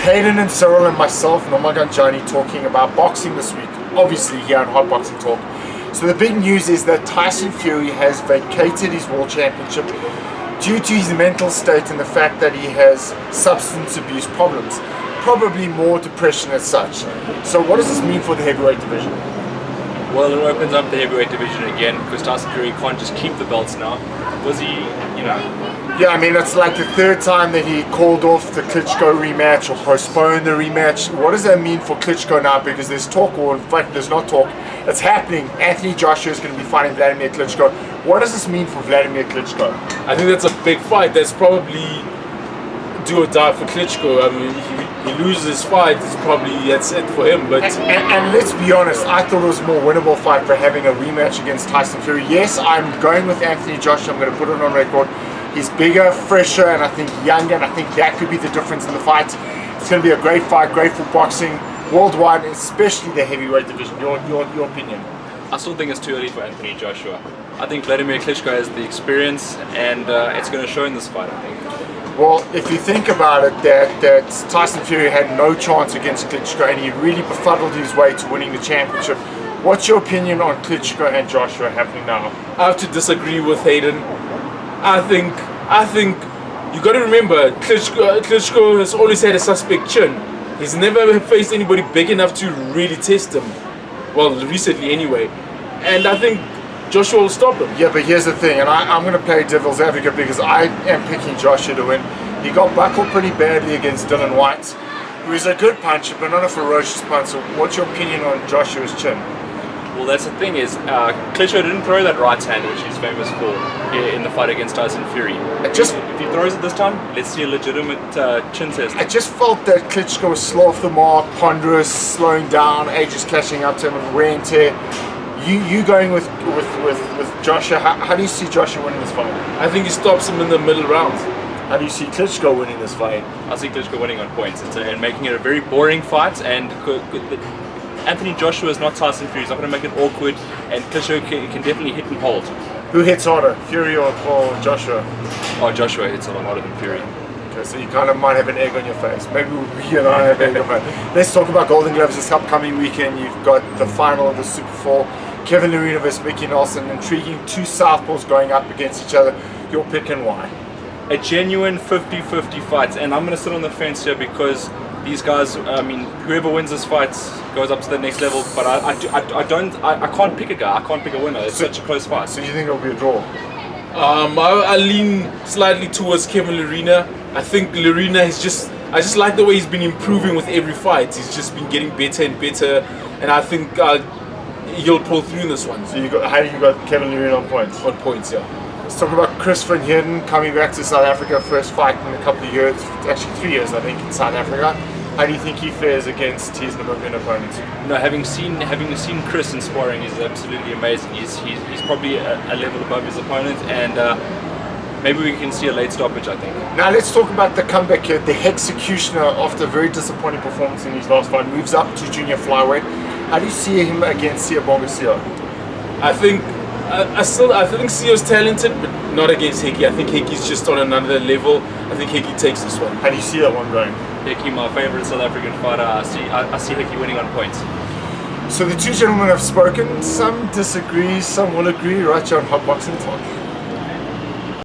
Hayden and Cyril and myself, Nomagan Johnny, talking about boxing this week, obviously here on Hot Boxing Talk. So the big news is that Tyson Fury has vacated his world championship due to his mental state and the fact that he has substance abuse problems, probably more depression as such. So what does this mean for the heavyweight division? Well, it opens up the heavyweight division again because Tyson Fury can't just keep the belts now. Was he, Yeah, I mean, it's like the third time that he called off the Klitschko rematch or postponed the rematch. What does that mean for Klitschko now? Because there's talk, or in fact there's not talk, it's happening. Anthony Joshua is going to be fighting Vladimir Klitschko. What does this mean for Vladimir Klitschko? I think that's a big fight. That's probably do or die for Klitschko. I mean, he loses his fight, that's it for him. But and let's be honest, I thought it was a more winnable fight for having a rematch against Tyson Fury. Yes, I'm going with Anthony Joshua. I'm going to put it on record. He's bigger, fresher, and I think younger, and I think that could be the difference in the fight. It's going to be a great fight, great for boxing worldwide, especially the heavyweight division. Your opinion? I still think it's too early for Anthony Joshua. I think Vladimir Klitschko has the experience, and it's going to show in this fight, I think. Well, if you think about it, that Tyson Fury had no chance against Klitschko, and he really befuddled his way to winning the championship. What's your opinion on Klitschko and Joshua happening now? I have to disagree with Hayden. I think you got to remember, Klitschko has always had a suspect chin. He's never faced anybody big enough to really test him. Well, recently anyway. And I think Joshua will stop him. Yeah, but here's the thing, and I'm going to play devil's advocate because I am picking Joshua to win. He got buckled pretty badly against Dylan White, who is a good puncher, but not a ferocious puncher. What's your opinion on Joshua's chin? Well, that's the thing is, Klitschko didn't throw that right hand, which he's famous for, in the fight against Tyson Fury. If he throws it this time, let's see a legitimate chin test. I just felt that Klitschko was slow off the mark, ponderous, slowing down, ages catching up to him, and wear and tear. You going with Joshua? How do you see Joshua winning this fight? I think he stops him in the middle rounds. How do you see Klitschko winning this fight? I see Klitschko winning on points and making it a very boring fight. And Anthony Joshua is not Tyson Fury. He's not going to make it awkward, and Klitschko can definitely hit and hold. Who hits harder, Fury or Joshua? Oh, Joshua hits a lot harder than Fury. Okay, so you kind of might have an egg on your face. Maybe you and I have an egg on my face. Let's talk about Golden Gloves this upcoming weekend. You've got the final of the Super 4. Kevin Lerena versus Mickey Nelson. Intriguing two southpaws going up against each other. Your pick and why? A genuine 50-50 fight, and I'm going to sit on the fence here because these guys, I mean, whoever wins this fight goes up to the next level, but I can't pick a guy, I can't pick a winner. It's such a close fight. So you think it'll be a draw? I lean slightly towards Kevin Lerena. I think Lerena I just like the way he's been improving with every fight. He's just been getting better and better, and I think he'll pull through in this one. So how do you got Kevin Lerena on points? On points, yeah. Let's talk about Chris Van Heerden coming back to South Africa, first fight in a couple of years, actually 3 years I think, in South Africa. How do you think he fares against his Namibian opponent? No, having seen Chris in sparring, he's absolutely amazing. He's probably a level above his opponent, and maybe we can see a late stoppage, I think. Now let's talk about the comeback here. The executioner, after a very disappointing performance in his last fight, moves up to junior flyweight. How do you see him against Siyabonga Sio? I think Sio's talented, but not against Hickey. I think Hickey's just on another level. I think Hickey takes this one. How do you see that one going? Hickey, my favorite South African fighter. I see Hickey winning on points. So the two gentlemen have spoken. Some disagree, some will agree. Right here on Hot Boxing Talk.